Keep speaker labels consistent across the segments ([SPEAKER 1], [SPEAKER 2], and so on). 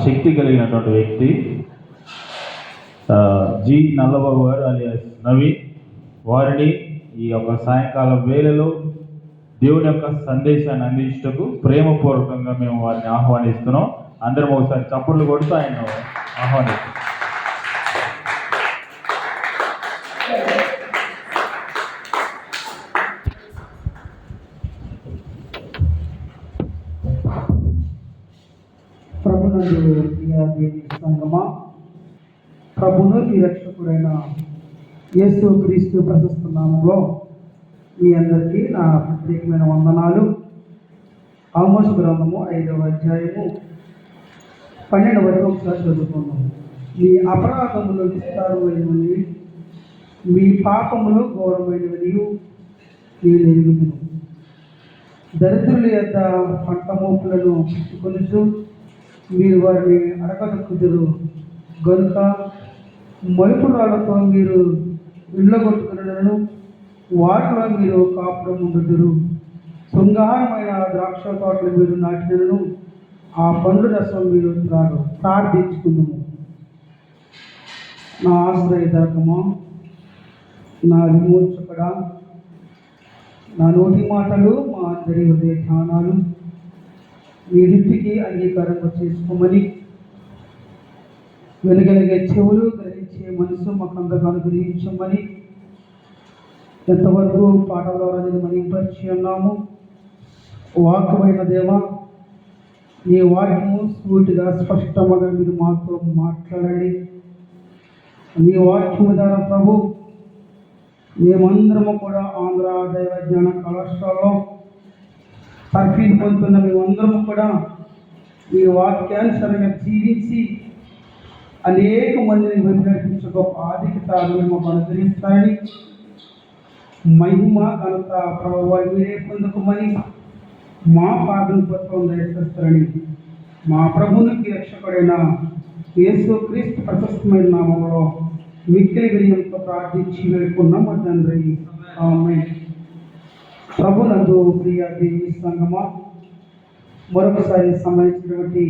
[SPEAKER 1] శక్తి కలిగినటువంటి వ్యక్తి జి నల్లబాబు గారు అలియాస్ నవీన్. వారిని ఈ యొక్క సాయంకాలం వేళలో దేవుని యొక్క సందేశాన్ని అందించటకు ప్రేమపూర్వకంగా మేము వారిని ఆహ్వానిస్తున్నాం. అందరం ఒకసారి చప్పట్లు కొడుతూ ఆయన ఆహ్వానిస్తున్నాం.
[SPEAKER 2] ప్రభునందు ప్రియ దేవి సంగమా, ప్రభును మీ రక్షకుడైన యేసు క్రీస్తు ప్రశస్త నామంలో మీ అందరికీ నా ప్రత్యేకమైన వందనాలు. ఆమోస్ గ్రంథము 5వ అధ్యాయము 12వ వచనం ఒకసారి చదువుకున్నాము. మీ అపరాధములు విస్తారమైనవి, మీ పాపములు ఘోరమైనవి నేను ఎరుగుదును. దరిద్రుల యొక్క పంట మోపులను పెట్టుకొనుచు మీరు వారిని అడగదక్కుదురు గనుక మలుపు రాళ్లతో మీరు ఇళ్ళగొట్టుకులను, వాటిలో మీరు కాపురం ఉండుదురు. శృంగారమైన ద్రాక్ష తోటలు మీరు నాటినను, ఆ పండు రసం మీరు త్రాగరు. ప్రార్థించుకుందాము. నా ఆశ్రయదాయకమా, నా విమోచకుడా, నా నోటి మాటలు మా అందరి హృదయ ధ్యానాలు మీ రీతికి అంగీకారంగా చేసుకోమని, వెలుగలిగే చెవులు గ్రహించే మనసు మాకు అందరికీ అనుగ్రహించమని, ఎంతవరకు పాటల ద్వారా నేను మరింపరిచి ఉన్నాము. వాక్యమైన దేవా, నీ వాక్యము సూటిగా స్పష్టంగా మీరు మాతో మాట్లాడండి. నీ వాక్యము ద్వారా ప్రభు, మేమందరము కూడా ఆంధ్ర దైవ జ్ఞాన కళాశాలలో తర్ఫీదు పొందుతున్న మేమందరము కూడా ఈ వాక్యానుసరంగా జీవించి అనేక మందిని వెంబడించే గొప్ప ఆధిక్యత మాకు అనుగ్రహిస్తారని, మహిమ ఘనత ప్రభావాన్ని మీరే పొందుకోమని, మా పాదం పత్రం దయచేస్తారని మా ప్రభునికి రక్షకుడైన యేసు క్రీస్తు ప్రశస్తమైన నామంలో మిక్కిలి వినయంతో ప్రార్థించి వేడుకున్నాం మా తండ్రి. ఆమేన్. ప్రభునందు ప్రియ దేవి సంగమా, మరొకసారి సంబంధించినటువంటి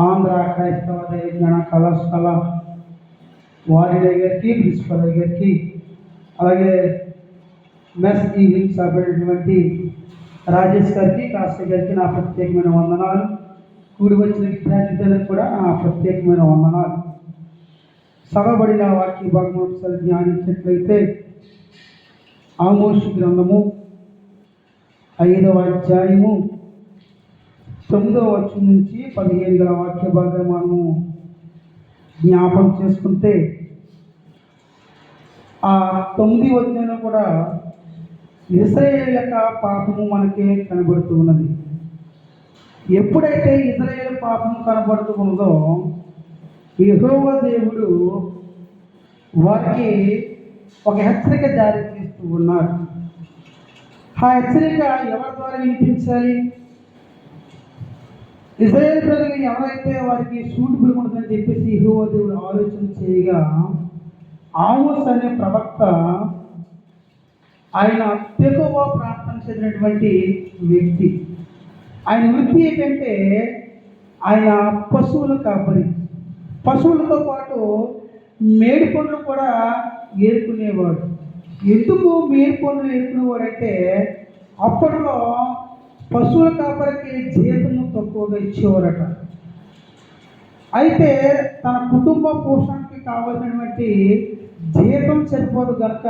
[SPEAKER 2] ఆంధ్ర క్రైస్తవ దైవ జ్ఞాన కళాశాల వారి గారికి, ప్రిన్సిపల్ గారికి, అలాగే మెస్ ఈవినింగ్ సభ్యుడైనటువంటి రాజేష్ గారికి, కాస్త గారికి నా ప్రత్యేకమైన వందనాలు. కూడి వచ్చిన విద్యార్థులకు కూడా నా ప్రత్యేకమైన వందనాలు. చదవబడిన వాక్య భాగం ఒకసారి ధ్యానించినట్లయితే ఆమోస్ గ్రంథము 5వ అధ్యాయము 9వ వచనం నుంచి 15 గల వాక్య భాగం మనము జ్ఞాపకం చేసుకుంటే, ఆ 9 వచనంలో కూడా ఇశ్రాయేలు యొక్క పాపము మనకే కనబడుతూ ఉన్నది. ఎప్పుడైతే ఇశ్రాయేలు పాపము కనబడుతూ ఉన్నదో, యెహోవా దేవుడు వారికి ఒక హెచ్చరిక జారీ చేస్తూ ఉన్నారు. ఆ హెచ్చరిక ఎవరి ద్వారా వినిపించాలి? ఇశ్రాయేలు ప్రజలు ఎవరైతే వారికి సూటబుల్ ఉంటుందని చెప్పేసి యెహోవా దేవుడు ఆలోచన చేయగా, ఆమోస్ అనే ప్రవక్త ఆయన తెకోవ ప్రాంతం చెందినటువంటి వ్యక్తి. ఆయన వృత్తి ఏంటంటే ఆయన పశువుల కాపరి. పశువులతో పాటు మేడి పండ్లు కూడా ఏరుకునేవాడు. ఎందుకు మేడి పండ్లు ఏరుకునేవాడంటే, అప్పట్లో పశువుల కాపరికి జీతము తక్కువగా ఇచ్చేవారట. అయితే తన కుటుంబ పోషణకి కావాల్సినటువంటి జీతం సరిపోదు కనుక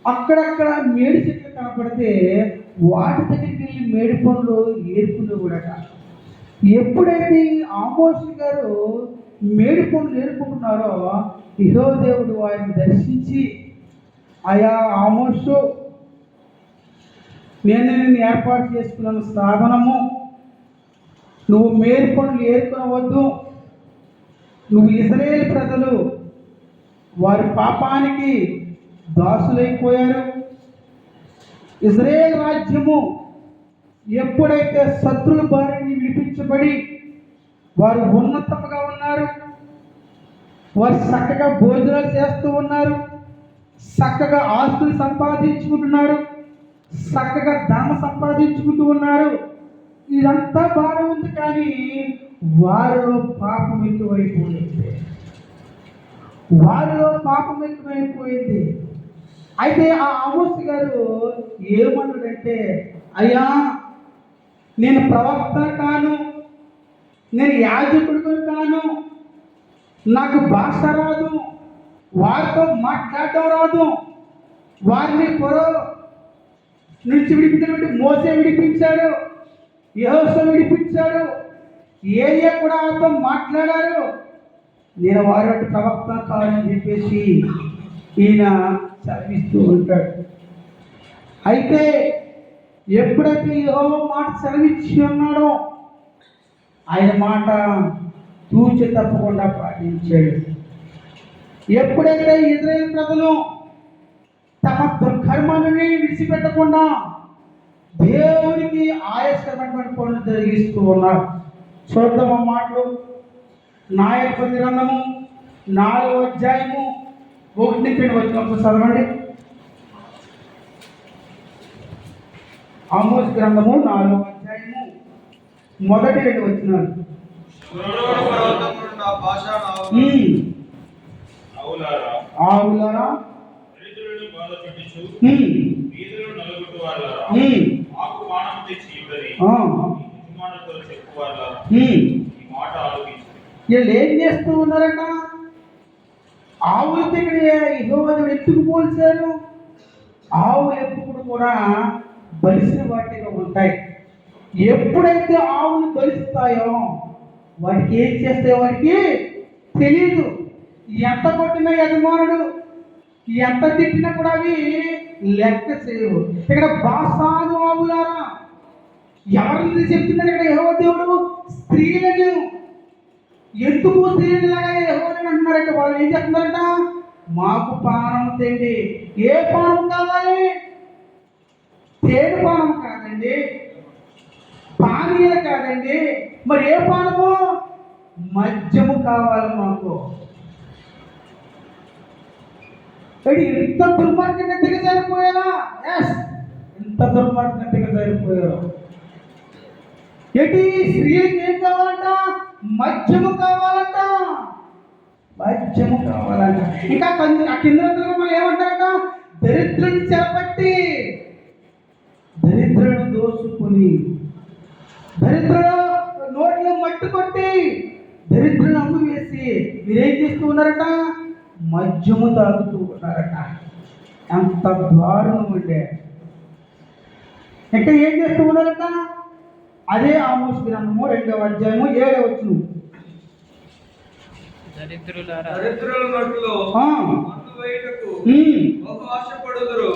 [SPEAKER 2] అక్కడక్కడ మేడి చెట్లు కనపడితే వాటి దగ్గరికి వెళ్ళి మేడి పండ్లు ఏరుకునేవాడట. ఎప్పుడైతే ఆమోస్ గారు మేడి పండ్లు ఏరుకుంటున్నారో, యెహోవా దేవుడు వారిని దర్శించి, అయా ఆమోసు, నేను నిన్ను ఏర్పాటు చేసుకున్న సాధనము, నువ్వు మేడి పండ్లు ఏరుకునవద్దు. నువ్వు ఇశ్రాయేలు ప్రజలు వారి పాపానికి దాసులైపోయారు. ఇశ్రాయేలు రాజ్యము ఎప్పుడైతే శత్రుల బారిని విడిపించబడి వారు ఉన్నతంగా ఉన్నారు, వారు చక్కగా భోజనాలు చేస్తూ ఉన్నారు, చక్కగా ఆస్తులు సంపాదించుకుంటున్నారు, చక్కగా ధనం సంపాదించుకుంటూ ఉన్నారు, ఇదంతా బాగా ఉంది. కానీ వారిలో పాపం ఎక్కువైపోయింది. వారిలో పాపం ఎక్కువైపోయింది. అయితే ఆ ఆమోస్ గారు ఏమన్నాడంటే, అయ్యా నేను ప్రవక్త కాను, నేను యాజకుడు కాను, నాకు భాష రాదు, వారితో మాట్లాడటం రాదు. వారిని ఫరో నుంచి విడిపించినటువంటి మోసే విడిపించాడు, యెహోషువ విడిపించాడు, ఏలియా కూడా వారితో మాట్లాడారు. నేను వారి యొక్క ప్రవక్త కాదని చెప్పేసి ఈయన సెలవిస్తూ ఉంటాడు. అయితే ఎప్పుడైతే యెహోవా మాట సెలవిచ్చి ఉన్నాడో ఆయన మాట తూచి తప్పకుండా పాటించాడు. ఎప్పుడైతే ఇశ్రాయేలు ప్రజలు తమ దుర్కర్మాన్ని విడిచిపెట్టకుండా దేవునికి ఆయాసకరమైనటువంటి పనులు జరిగిస్తూ ఉన్నారు. చూద్దాం ఆ మాటలు. న్యాయాధిపతి గ్రంథము 4వ అధ్యాయము 1-2 వచనాలు చదవండి. ఆమోస్ గ్రంథము 4వ అధ్యాయము 1-2 వచనాలు. ఆవులారా వీళ్ళు ఏం చేస్తూ ఉన్నారట? ఆవులతో ఇక్కడ యెహోవాను ఎందుకు పోల్చారు? ఆవు ఎప్పుడు కూడా బలిసిన వాటిగా ఉంటాయి. ఎప్పుడైతే ఆవులు బలిస్తాయో వాటికి ఏం చేస్తాయో వాటికి తెలియదు. ఎంత కొట్టిన యజమానుడు, ఎంత తిట్టినా కూడా అవి లెక్క చేయవు. ఇక్కడ బాసాను ఆవులారా, ఎవరిని చెప్తున్నారు ఇక్కడ యెహోవా దేవుడు? స్త్రీలను. ఎందుకు స్త్రీలాగా యెహోవాని అంటున్నారంటే వాళ్ళు ఏం చేస్తున్నారంట? మాకు పానం తెండి. ఏ పానం కావాలి? తేడు పానం కాదండి, పానీయాలు కాదండి, మరి ఏ పానము? మద్యము కావాలి మాకు. ఇంత దుర్మార్గంగా దిగజారిపోయారా? ఎస్, ఇంత దుర్మార్గంగా దిగజారిపోయారు. ఏంటి? స్త్రీలకు ఏం కావాలంట? మద్యము కావాలంట, మద్యము కావాలంట. ఇంకా ఆ కింద మనం ఏమంటారంట? దరిద్రుని చేపట్టి దరిద్రులను దోచుకుని, దరిద్రుడు నోట్లో మట్టి కొట్టి దరిద్రులను అమ్ము వేసి మీరేం చేస్తూ ఉన్నారట? మద్యము తాగుతూ ఉన్నారట. ఎంత దారుణం ఉండే. ఇంకా ఏం చేస్తూ ఉన్నారట? అదే ఆమోస్ గ్రంథము 2వ అధ్యాయము 7వ వచనం.
[SPEAKER 3] దరిద్రుల నోట్లో మన్ను వేయుటకు బహు ఆశపడుదురు,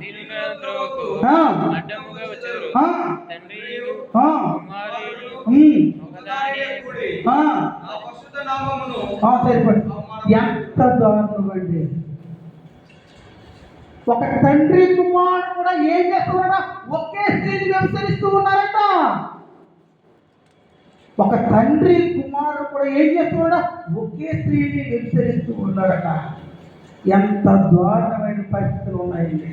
[SPEAKER 3] దీనుల త్రోవకు అడ్డముగా వచ్చెదరు. తండ్రియు కుమారుడు ఒకదానియే కూడి నా పరిశుద్ధ నామమును
[SPEAKER 2] ఎంత దారుణం అండి. ఒక తండ్రి కుమారుడు కూడా ఏం చేస్తున్నారట? ఒకే స్త్రీని వ్యభిచరిస్తూ ఉన్నారట. ఒక తండ్రి కుమారుడు కూడా ఏం చేస్తున్నారట? ఒకే స్త్రీని వ్యభిచరిస్తూ ఉన్నారట. ఎంత దారుణమైన పరిస్థితులు ఉన్నాయండి.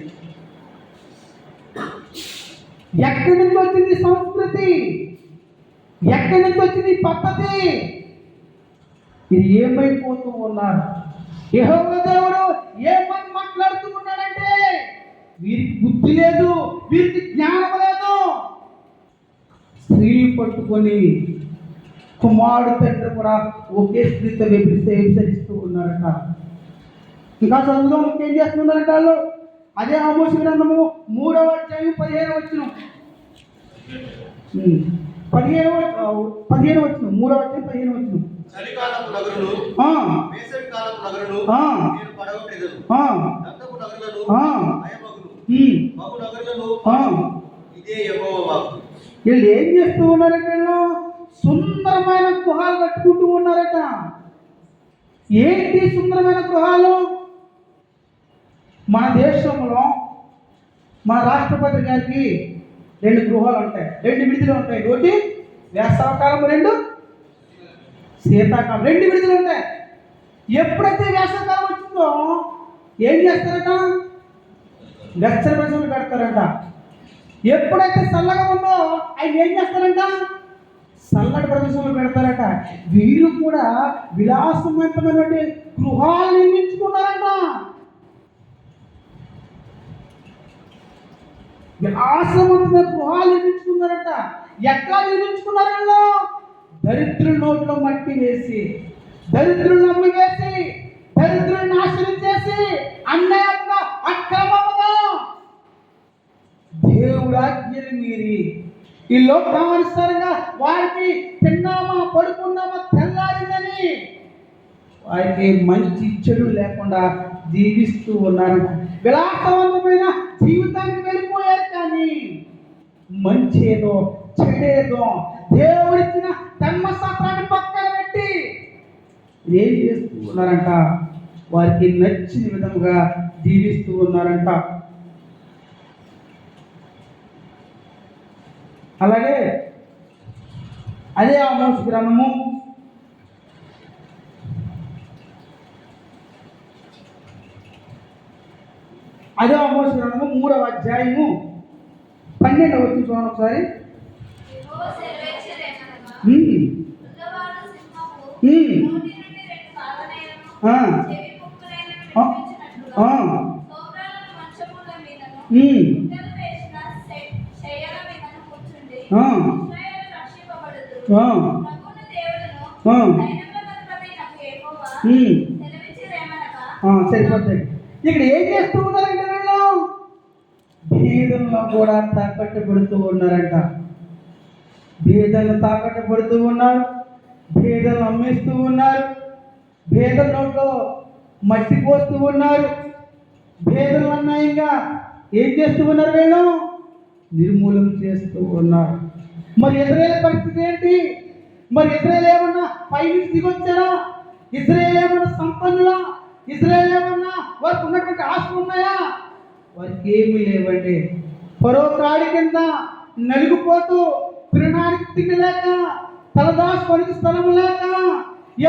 [SPEAKER 2] ఎక్కడి నుంచి వచ్చింది సంస్కృతి? ఎక్కడి నుంచి వచ్చింది పద్ధతి? ఇది ఏమైపోతూ ఉన్నారు? యెహోవా దేవుడు ఏమని మాట్లాడుతూ ఉన్నాడంటే, వీరికి బుద్ధి లేదు, వీరికి జ్ఞానం లేదు. స్త్రీ పట్టుకొని కుమారుడు తండ్రి కూడా ఒకే స్త్రీతో వ్యభిచరిస్తూ ఉన్నారట. ఇంకా చదువుదాం, ఇంకేం చేస్తున్నారంట వాళ్ళు? అదే ఆమోస్ గ్రంథము 3వ అధ్యాయం 15వ వచనం. 15వ వచనం, 3వ అధ్యాయం 15వ వచనం.
[SPEAKER 4] చలికాలపు నగరులు, వేసవి కాలపు నగరులు నేను పడగొట్టెదను. దంతపు నగరులను భయమగును, బహు నగరులను ఇదే యెహోవా వాక్కు.
[SPEAKER 2] వీళ్ళు ఏం చేస్తూ ఉన్నారట? వీళ్ళు సుందరమైన గృహాలు కట్టుకుంటూ ఉన్నారట. ఏంటి సుందరమైన గృహాలు? మన దేశంలో మన రాష్ట్రపతి గారికి 2 గృహాలు ఉంటాయి, 2 విడుదలు ఉంటాయి. ఒకటి వేసవకాలం, 2 శీతాకాలం. 2 విడుదలు ఉంటాయి. ఎప్పుడైతే వేసవకాలం వచ్చిందో ఏం చేస్తారట? వెచ్చని ప్రజలు పెడతారట. ఎప్పుడైతే చల్లగా ఉందో ఆయన ఏం చేస్తారంట? చల్లటి ప్రదేశంలో పెడతారట. వీరు కూడా విలాసవంతమైనటువంటి గృహాలు నిర్మించుకున్నారట. విలాసవంతమైన గృహాలు నిర్మించుకున్నారట. ఎట్లా నిర్మించుకున్నారు వీళ్ళు? దరిద్రుల నోట్లో మట్టి వేసి, దరిద్రులను నమ్మి వేసి, దరిద్రులను నాశనం చేసి, అన్యాయంగా అక్రమంగా దేవుడు ఆజ్ఞలు మీరి ఈ లోకానుసారంగా వారికి తిన్నామా పడుకున్నామా తెల్లారిందని వారికి మంచి చెడు లేకుండా జీవిస్తూ ఉన్నారు. విలాసవంతమైన జీవితానికి వెళ్ళిపోయారు. కానీ మంచేదో చెడేదో దేవుడిచ్చిన ధర్మశాస్త్రాన్ని పక్కన పెట్టి ఏం చేస్తూ ఉన్నారంట? వారికి నచ్చిన విధముగా జీవిస్తూ ఉన్నారంట. అలాగే అదే ఆమోసు గ్రంథము 3వ అధ్యాయము 12వ వచనం చూడండి ఒకసారి. సరిపోతుంది. ఇక్కడ ఏం చేస్తూ ఉన్నారంటే వీళ్ళు భేదంలో కూడా తాకట్టు పెడుతూ ఉన్నారంట. భేదలను తాకట్టు పెడుతూ ఉన్నారు, భేదలను అమ్మేస్తూ ఉన్నారు, భేదల నోట్లో మట్టి పోస్తూ ఉన్నారు, భేదలు అన్యాయంగా ఏం చేస్తూ ఉన్నారు? వీళ్ళు నిర్మూలన చేస్తూ ఉన్నారు. మరి ఇజ్రాయేల్ పరిస్థితి ఏంటి? మరి ఇజ్రాయేల్ ఏమన్నా పైనుంచి దిగొచ్చారా? ఇజ్రాయేల్ ఏమన్నా సంపన్నులా? ఇజ్రాయేల్ ఏమన్నా వారికి ఉన్నటువంటి ఆస్తులు ఉన్నాయా? వారికి ఏమీ లేవండి. పరో కాడి కింద నలిగిపోతూ తినడానికి తిండి లేక, తలదాచుకోనికి స్థలం లేక,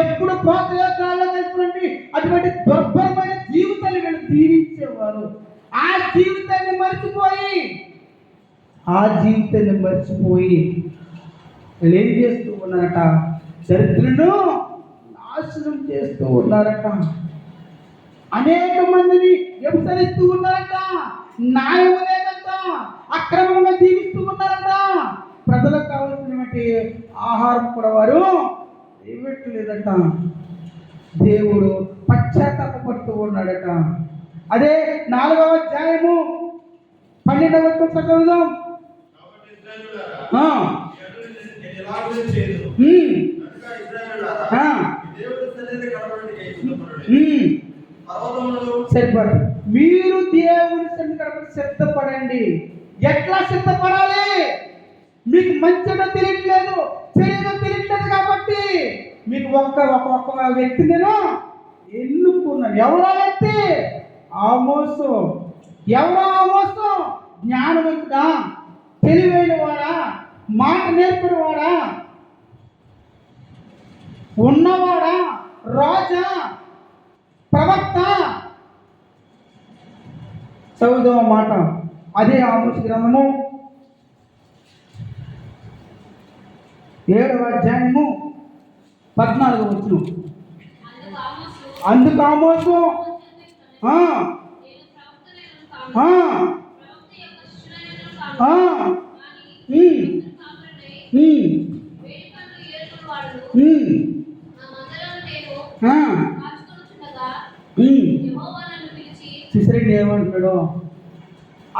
[SPEAKER 2] ఎప్పుడు ప్రోత్సాహాల్లో కలిసినటువంటి అటువంటి దుర్భరమైన జీవితాన్ని వీళ్ళు జీవించేవారు. ఆ జీవితాన్ని మర్చిపోయి వీళ్ళు ఏం చేస్తూ ఉన్నారట? దరిద్రులను నాశనం చేస్తూ ఉన్నారట. అనేక మందిని వ్యభిచరిస్తూ ఉన్నారట. న్యాయం లేదంట. అక్రమంగా జీవిస్తూ ఉన్నారట. ప్రజలకు కావలసినటువంటి ఆహారం కూడా వారు ఇవ్వట్లేదట. దేవుడు పశ్చాత్తాపడుతూ ఉన్నాడట. అదే 4వ అధ్యాయము 12వ వచనం చదువుదాం. సరిపడు. మీరు దేవుని సన్నిధికి సిద్ధపడండి. ఎట్లా సిద్ధపడాలి? మీకు మంచిగా తెలియట్లేదు, చెడుగా తెలియట్లేదు కాబట్టి మీకు ఒక్క వ్యక్తి నేను ఎన్నుకున్నాను. ఎవరో వ్యక్తి? ఆమోసు. ఎవరో ఆమోసు? జ్ఞానవంతుడా, తెలివైన వాడా, మాట నేర్పిన వాడా, ఉన్నవాడా, రాజా, ప్రవక్త? చదువుదాం మాట. అదే ఆమోసు గ్రంథము 7వ అధ్యాయము 14వ వచనం. అందుకు ఆమోసు చూసరండి ఏమంటాడు?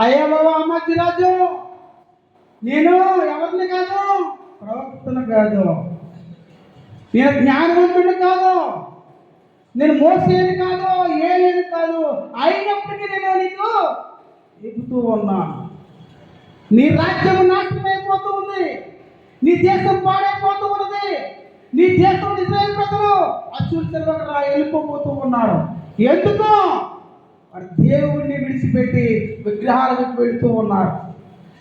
[SPEAKER 2] అయ్యా బాబా అమ్మరాజు, నేను ఎవరిని కాదు, ప్రవక్తను కాదు, నేను జ్ఞానవంతుడిని కాదు, నేను మోసేని కాదు, ఏలేని కాదు, అయినప్పటికీ నేను నీకు చెబుతూ ఉన్నాను. నీ రాజ్యం నాశనం అయిపోతూ ఉంది, నీ దేశం పాడైపోతూ ఉన్నది, నీ దేశం ఇశ్రాయేలు ప్రజలు అశూరు వెళ్ళిపోతూ ఉన్నారు. ఎందుకు? వారు దేవుణ్ణి విడిచిపెట్టి విగ్రహాలకు వెళుతూ ఉన్నారు.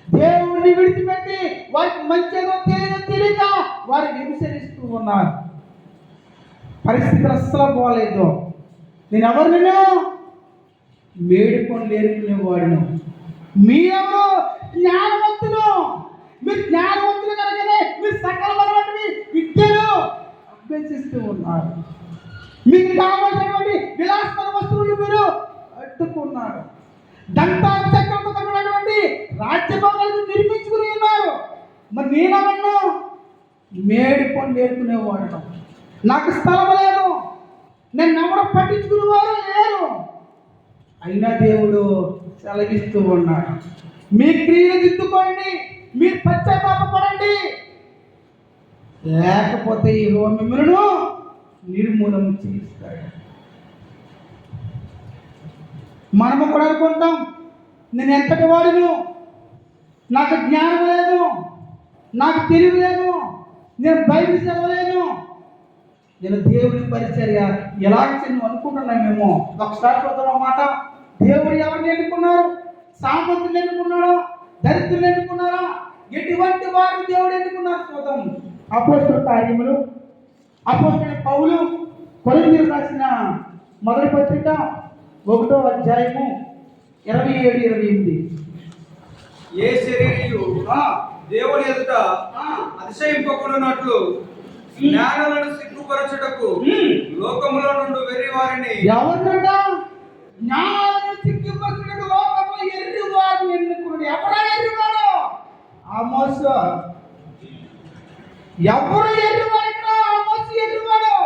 [SPEAKER 2] దేవుణ్ణి విడిచిపెట్టి వారికి మంచిగా తెలియక వారు విమర్శిస్తూ ఉన్నారు. పరిస్థితులు అస్సలు పోలేదు. నేను ఎవరినో మేడుకొని లేరుకునేవాడును. మీరెవరు? జ్ఞానవంతులు. మీరు జ్ఞానవంతులు కనుకనే మీరు సకలమైనటువంటి విద్యను అభ్యసిస్తూ ఉన్నారు. మీకు కావాల్సినటువంటి విలాసమైన వస్తువులు మీరు అడ్డుకున్నారు. దంతాచక్రంతో కలిగినటువంటి రాజ్యభవనాలను నిర్మించుకుని ఉన్నారు. మరి నేనవన్నా మేడి పని నేర్చుకునేవాడు, నాకు స్థలం లేదు, నేను ఎవరు పట్టించుకునేవారు లేరు. అయినా దేవుడు సెలవిస్తూ ఉన్నాడు, మీ క్రియలు దిద్దుకోండి, మీరు పశ్చాత్తాపపడండి, లేకపోతే ఈ మిమ్మల్ని నిర్మూలన చేస్తాడు. మనము కూడా అనుకుంటాం, నేను ఎంతటి వాడును, నాకు జ్ఞానం లేదు, నాకు తెలివి లేదు, నేను బైబిల్ చదవలేను, నేను దేవుని పరిచర్య ఎలా నువ్వు అనుకుంటున్నామేమో. ఒకసారి చూద్దాం మాట. దేవుడు ఎవరిని ఎన్నుకున్నారు? సామంతులు ఎన్నుకున్నాడా? దరిద్రులు ఎన్నుకున్నారా? ఎటువంటి వారు దేవుడు ఎన్నుకున్నారు చూద్దాం. అపోస్తలుల కార్యములు, అపోస్తలుడైన పౌలు కొరింథీయులకు రాసిన మొదటి పత్రిక 1వ అధ్యాయము 27-28.
[SPEAKER 3] ఏ శరీరియు దేవుని ఎదుట అతిశయింపకున్నట్లు జ్ఞానులను సిగ్గుపరచుటకు లోకములో నుండి వెర్రి వారిని
[SPEAKER 2] ఎవరినట? జ్ఞానులను సిగ్గుపరచుటకు లోకములో ఎర్రి వారిని ఎన్నుకున్నాడు. ఎవరా ఎర్రివాడు? ఆమోసు. ఎవరు ఎర్రివాడు? ఆమోసు ఎర్రివాడు.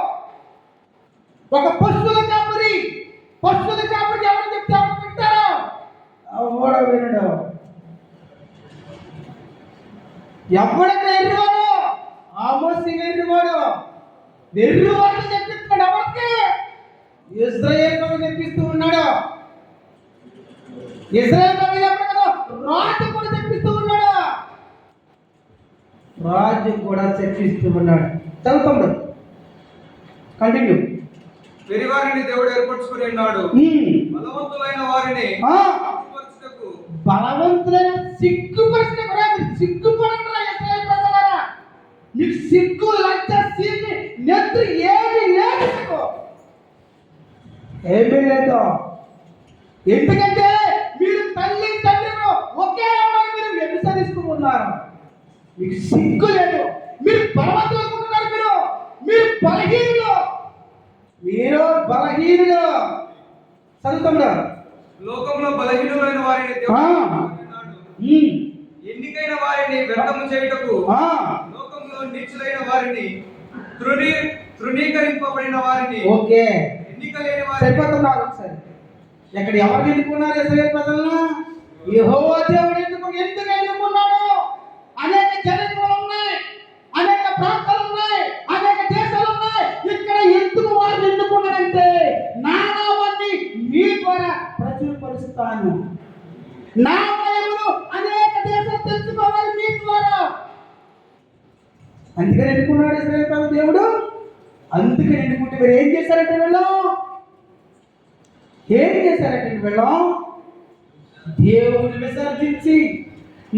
[SPEAKER 2] ఒక పశువుల కాపరి ఎవరు చెప్తే ఎవరు వింటారు? ఎవడో వినడు. ఎవడక్కడ ఎర్రివాడు? ఆమోసు ఎర్రివాడు. ఎర్రివాడు చెప్పిస్తున్నాడు ఎవరికి? ఇశ్రాయేలు ప్రజలకు చెప్పిస్తూ ఉన్నాడు. ఇశ్రాయేలు ప్రజలకు రాజు కూడా చెప్పిస్తూ ఉన్నాడు. రాజు కూడా చెప్పిస్తూ ఉన్నాడు. చదువుతాడు, కంటిన్యూ.
[SPEAKER 3] వెరివారిని దేవుడు ఏర్పరచుకుని ఉన్నాడు. బలవంతులైన వారిని సిగ్గుపరచుటకు.
[SPEAKER 2] బలవంతులైన సిగ్గుపడరా ఇశ్రాయేలు ప్రజలారా. మీకు సిగ్గు లజ్జ సీని నెత్తి ఏమీ లేదు, ఏమీ లేదు. ఎందుకంటే మీరు తల్లి తండ్రిలో ఒకే అమ్మాయి మీరు వ్యభిచరిస్తూ ఉన్నారు. మీకు సిగ్గు లేదు. మీరు బలవంతులు అనుకుంటున్నారు. మీరు బలహీనులు. చదువుతాం.
[SPEAKER 3] లోకంలో బలహీనులైన వారిని దేవుడు ఎన్నికైన వారిని వ్యర్థము చేయుటకు, లోకంలో నీచులైన వారిని, తృణీకరింపబడిన వారిని,
[SPEAKER 2] ఓకే
[SPEAKER 3] ఎన్నికలేని వారిని.
[SPEAKER 2] సరిపోతున్నారు ఒకసారి. ఎక్కడ ఎవరు ఎన్నుకున్నారు? ఇశ్రాయేలు ప్రజలను యెహోవా దేవుడు ఎందుకు ఎన్నుకున్నాడు? అనేక జనాలు ఉన్నాయి, అనేక ప్రాంతాలు ఉన్నాయి, అనేక దేశాలు ఉన్నాయి. ఇక్కడ ఎందుకు వారు ఎన్నుకున్నారంటే, నా నామాన్ని మీ ద్వారా ప్రచురపరుస్తాను, నా మహిమను అనేక దేశాలు తెలుసుకోవాలి మీ ద్వారా. అందుకని ఎన్నుకున్నాడు ఇశ్రాయేలు ప్రజల దేవుడు. అందుకని ఎన్నుకుంటే మీరు ఏం చేశారంటే వీళ్ళం దేవుని విసర్జించి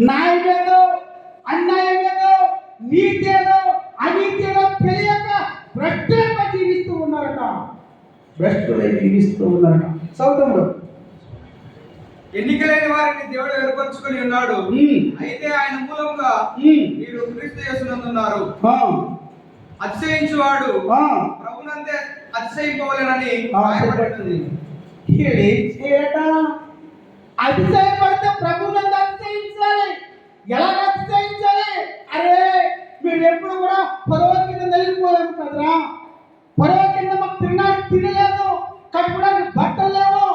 [SPEAKER 2] న్యాయం ఏదో అన్యాయం ఏదో నీతి ఏదో అనీతి ఏదో తెలియక భ్రష్టులై జీవిస్తూ ఉన్నారట. సౌతంలో
[SPEAKER 3] ఎన్నికలైన వారిని దేవుడు ఏర్పరచుకుని ఉన్నాడు. అయితే ఆయన మూలంగా మీరు క్రీస్తు యేసునందున్నారు. అతిశయించువాడు ప్రభునందే అతిశయింపవలెనని రాయబడింది.
[SPEAKER 2] అతిశయపడితే ప్రభునందు అతిశయించాలి. ఎలా అతిశయించాలి? అరే మీరు ఎప్పుడు కూడా పొడవ కింద నలిగిపోయాము కదరా. పొడవ కింద మాకు తినలేదు, కట్టుకోవడానికి బట్టలు లేవు,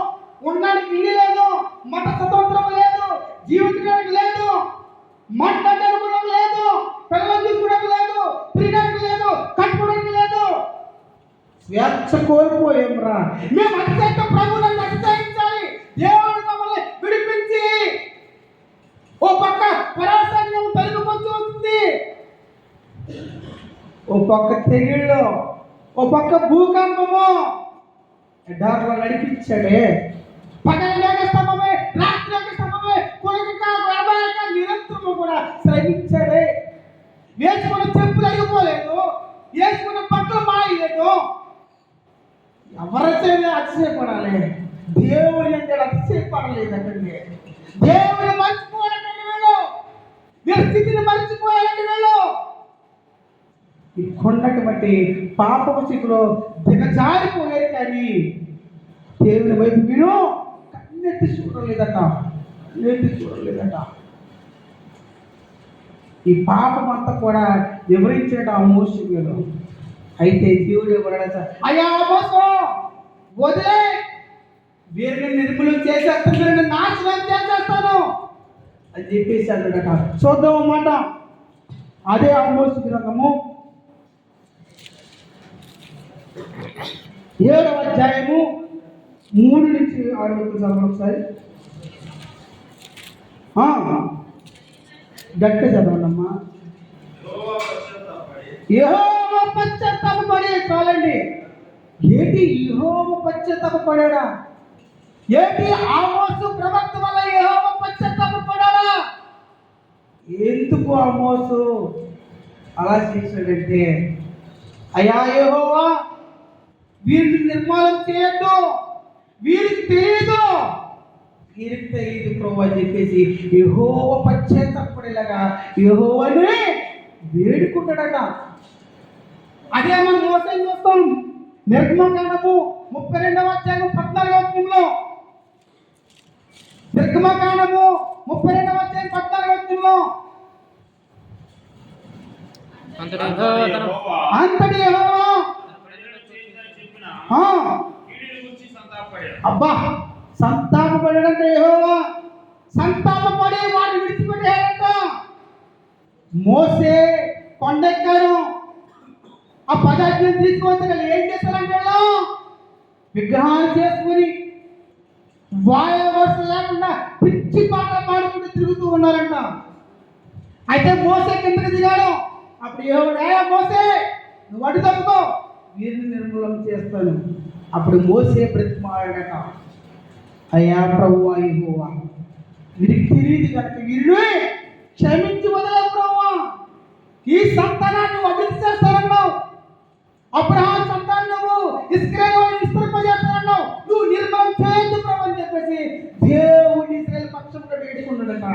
[SPEAKER 2] ఉండడానికి ఇల్లు లేదు, మత స్వతంత్రం లేదు, జీవించడానికి లేదు, మాట్లాడడానికి లేదు, పిల్లలు చూసుకోవడానికి లేదు, తినడానికి లేదు, కట్టుకోవడానికి లేదు. స్వేచ్ఛ కోల్పోయాం రా. మేము అతిశయిత ప్రభువులను అతిశయించాలి. దేవుడు మమ్మల్ని విడిపించి ఓ పక్క పరాసైన్యం తొలగిపోతూ వస్తుంది, ఓ పక్క తెగిళ్ళు, ఓ పక్క భూకంపము ఎడార్లో నడిపించాడే. పగలు లేక స్తంభమే, రాత్రి లేక స్తంభమే, కొడుక వ్యవహారిక నిరంతరము కూడా శ్రమించాడే. వేసుకున్న చెప్పులు అయిపోలేదు, వేసుకున్న బట్టలు మాయలేదు. ఎవరైతే అతిశయపడాలి? దేవుని అంటే అతిశయపడలేదంటే దేవుని మర్చిపోవాలంటే వీళ్ళు, వీళ్ళ స్థితిని మర్చిపోయాలంటే వీళ్ళు ఇక్కడున్నటువంటి పాపపు స్థితిలో దిగజారిపోయారు, కానీ దేవుని వైపు మీరు కన్నెత్తి చూడలేదట. ఈ పాపం అంతా కూడా వివరించాడు ఆ మోసలో. అయితే దేవుడు ఎవరడ, అయ్యా మోసం వదిలే, వీరిని నిర్మూలన చేసేస్తాను, వీరిని నాశనం చేసేస్తాను అని చెప్పేసి అన్నాడట. చూద్దాం అన్నమాట. అదే ఆమోసు గ్రంథము 7వ అధ్యాయము 3 నుంచి 6 వరకు చదవండి ఒకసారి. గట్టిగా చదవండి అమ్మా. యెహోవా పశ్చాత్తాపపడి, చాలండి. ఏంటి యెహోవా పశ్చాత్తాపపడాడా? ఏంటి ఆమోసు ప్రవక్త వల్ల యెహోవా పశ్చాత్తాపపడాడా? ఎందుకు ఆమోసు అలా చేశాడంటే, అయ్యా యెహోవా, వీరిని నిర్మూలన చేయొద్దు, వీరికి తెలియదు ప్రభు అని చెప్పేసి యెహోవా పశ్చాత్తాపపడేలాగా యెహోవాని వేడుకుంటాడట. అదే మనం మోసం చూస్తాం. నిర్గమకాండము 32వ అధ్యాయం 14వ వచనంలో, నిర్గమకాండము 32వ అధ్యాయం 14వ వచనంలో, అంతటి యెహోవా అబ్బా సంతాపపడాడంటే, యెహోవా సంతాపపడి వారిని విడిచిపెట్టాడంట. మోసే కొండెక్కారు, ఆ 10 ఆజ్ఞలు తీసుకొచ్చి ఏం చేశారంటే విగ్రహాలు చేసుకుని వాయు వరుస లేకుండా పిచ్చి పాట పాడుకుంటూ తిరుగుతూ ఉన్నారంట. అయితే మోసే కిందకి దిగాడు. అప్పుడు యెహోవా, మోసే నువ్వు అడ్డు తప్పుకో, వీరిని నిర్మూలన చేస్తాను. అప్పుడు మోసే బ్రతిమాడాడట, అయ్యా ప్రభువా యెహోవా, వీరికి తెలియదు కనుక వీరిని క్షమించి వదలవు ప్రభువా. ఈ సంతానాన్ని అభివృద్ధి చేస్తానన్నావు, అబ్రహాం సంతానం నువ్వు ఇశ్రాయేలు విస్తరింపజేస్తానన్నావు, నువ్వు నిర్మూలన చేయొద్దు ప్రభు అని చెప్పేసి దేవుని ఇశ్రాయేలు పక్షంలో వేడుకున్నాడట.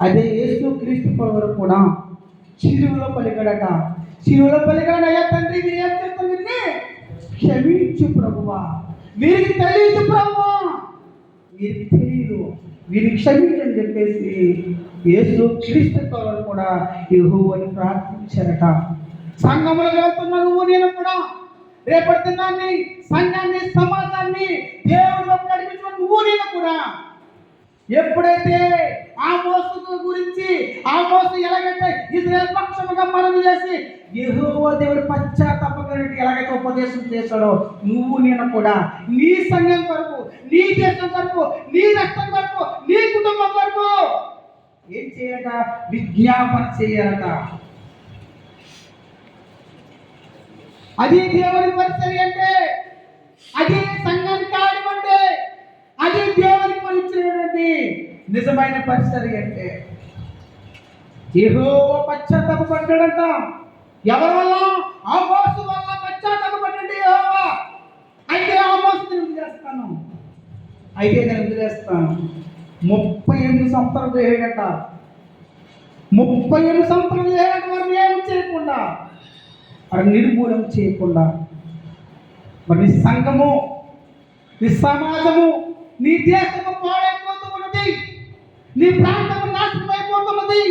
[SPEAKER 2] అదే యేసు క్రీస్తు ప్రభువు కూడా శిలువలో పలికాడట. శిలువలో పలికాడు, అయ్యా తండ్రి, మీరు ఏం చేస్తాను, వీరిని క్షమించు ప్రభువా, వీరికి తెలియదు ప్రభువా, వీరికి తెలియదు, వీరికి క్షమించని చెప్పేసి యేసు క్రీస్తు ప్రభువు కూడా యెహోవాని ప్రార్థించారట. సంఘములో వెళ్తున్న నువ్వు నేను కూడా రేపటి దినాన్ని, సంఘాన్ని, సమాజాన్ని దేవుడు నడిపించిన నువ్వు నేను కూడా ఎప్పుడైతే ఆమోసు గురించి, ఆమోసు ఎలాగైతే ఇశ్రాయేలు పక్షముగా మనవి చేసి యెహోవా దేవుడు పశ్చాత్తాపపడి ఎలాగైతే ఉపదేశం చేశాడో, నువ్వు నేను కూడా నీ సంఘం కొరకు, నీ దేశం కొరకు, నీ రాష్ట్రం కొరకు, నీ కుటుంబం కొరకు ఏం చేయట? విజ్ఞాపన చేయాలట. అది దేవుని పరిచర్య అంటే, అది సంఘానికి ఆడడం అంటే, అది దేవునికి పరిచర్యటువంటి నిజమైన పరిచర్య అంటే. యెహోవా పశ్చాత్తాపపడ్డాడంట. ఎవరి వల్ల? ఆమోసు వల్ల పశ్చాత్తాపపడ్డాడు యెహోవా. అయితే ఆమోసుని వదిలేస్తాను, అయితే నేను వదిలేస్తాను. 38 సంవత్సరాలు చేయడట. 38 సంవత్సరాలు చేయడం వారిని ఏం చేయకుండా, వారిని నిర్మూలన చేయకుండా, మరి నీ సంఘము, నీ సమాజము, నీ దేశము పాడైపోతూ ఉన్నది, నీ ప్రాంతము నాశనం అయిపోతున్నది,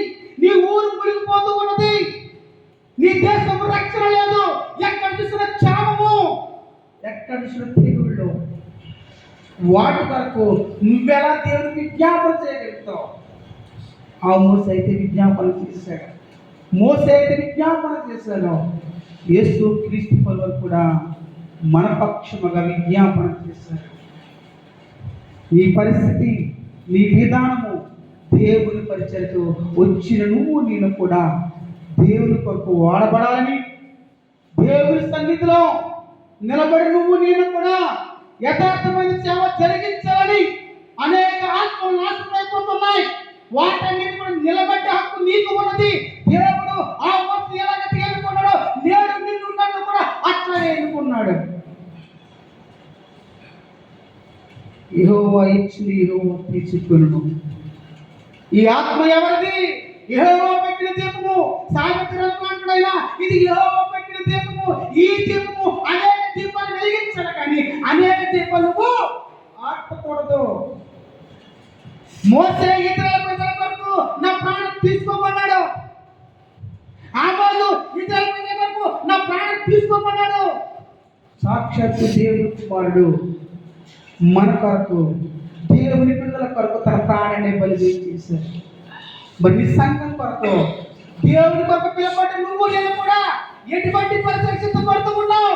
[SPEAKER 2] నీ ఊరు మునిగిపోతూ ఉన్నది, నీ దేశము రక్షణ లేదు, ఎక్కడ చూసిన క్షామము, ఎక్కడ చూసిన తెగుళ్ళు. వాటి వరకు నువ్వెలా దేవునికి విజ్ఞాపన చేయగలుగుతావు? ఆ మోసే అయితే విజ్ఞాపన చేశాడు. మోసే అయితే విజ్ఞాపన చేశాడు. యేసు క్రీస్తు ప్రభువు కూడా మన పక్షముగా విజ్ఞాపన చేశాడు. నీ పరిస్థితి, నీ విధానము దేవుని పరిచయతో వచ్చిన నువ్వు నేను కూడా దేవుని కొరకు వాడబడాలని, దేవుని సన్నిధిలో నిలబడి నువ్వు నేను కూడా యథార్థమైన సేవ జరిగించాలని. అనేక ఆత్మలు నాశనం అయిపోతున్నాయి, వాటన్నిటి కూడా నిలబెట్టే హక్కు నీకు ఉన్నది. దేవుడు ఆ వస్తు ఎలాగైతే ఎన్నుకున్నాడో, నేడు నిన్ను నన్ను కూడా అట్లనే ఎన్నుకున్నాడు. యెహోవా ఇచ్చింది, యెహోవా తీసుకును. ఈ ఆత్మ ఎవరిది? యెహోవా పెట్టిన దీపము. సావిత్రి అంటున్నాడు, ఇది యెహోవా పెట్టిన దీపము. ఈ దీపము అనేక దీపాలు వెలిగించాలి, కానీ అనేక దీపాలు నువ్వు ఆర్పకూడదు. మోసే ఇశ్రాయేలు ప్రజల కొరకు నా ప్రాణం తీసుకోమన్నాడు. ఆమోజు ఇశ్రాయేలు ప్రజల కొరకు నా ప్రాణం తీసుకోమన్నాడు. సాక్షాత్తు దేవుని కుమారుడు మన కొరకు, దేవుని పిల్లల కొరకు తన ప్రాణాన్ని బలి చేశాడు. మరి నీ సంఘం కొరకు, దేవుని కొరకు పిలబడి నువ్వు నేను కూడా ఎటువంటి పరిస్థితి సిద్ధపడుతూ ఉన్నావు?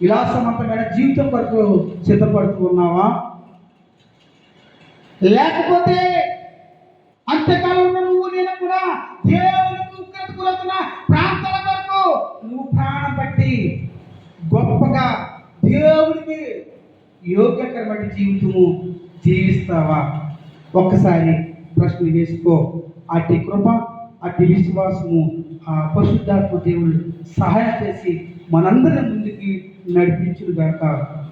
[SPEAKER 2] విలాసవంతమైన జీవితం కొరకు సిద్ధపడుతూ ఉన్నావా? లేకపోతే అంత్యకాలంలో నువ్వు నేను కూడా దేవునికి ఉగ్రత గురవుతున్న ప్రాంతాల కొరకు నువ్వు ప్రాణం పట్టి గొప్పగా దేవునికి యోగ్యకరమైన జీవితము జీవిస్తావా? ఒక్కసారి ప్రశ్న వేసుకో. అట్టి కృప, అట్టి విశ్వాసము ఆ పరిశుద్ధాత్మ దేవుడు సహాయం చేసి మనందరి ముందుకి నడిపించును గాక.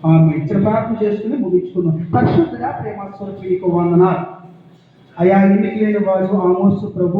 [SPEAKER 2] ఆమె ఇచ్చిన ప్రార్థన చేసుకుని ముగించుకున్నాం. పరిశుద్ధుడా, ప్రేమ స్వరూపి నీకు వందనాలు. అయా, ఎన్నిక లేని వారు ఆమోసు ప్రభు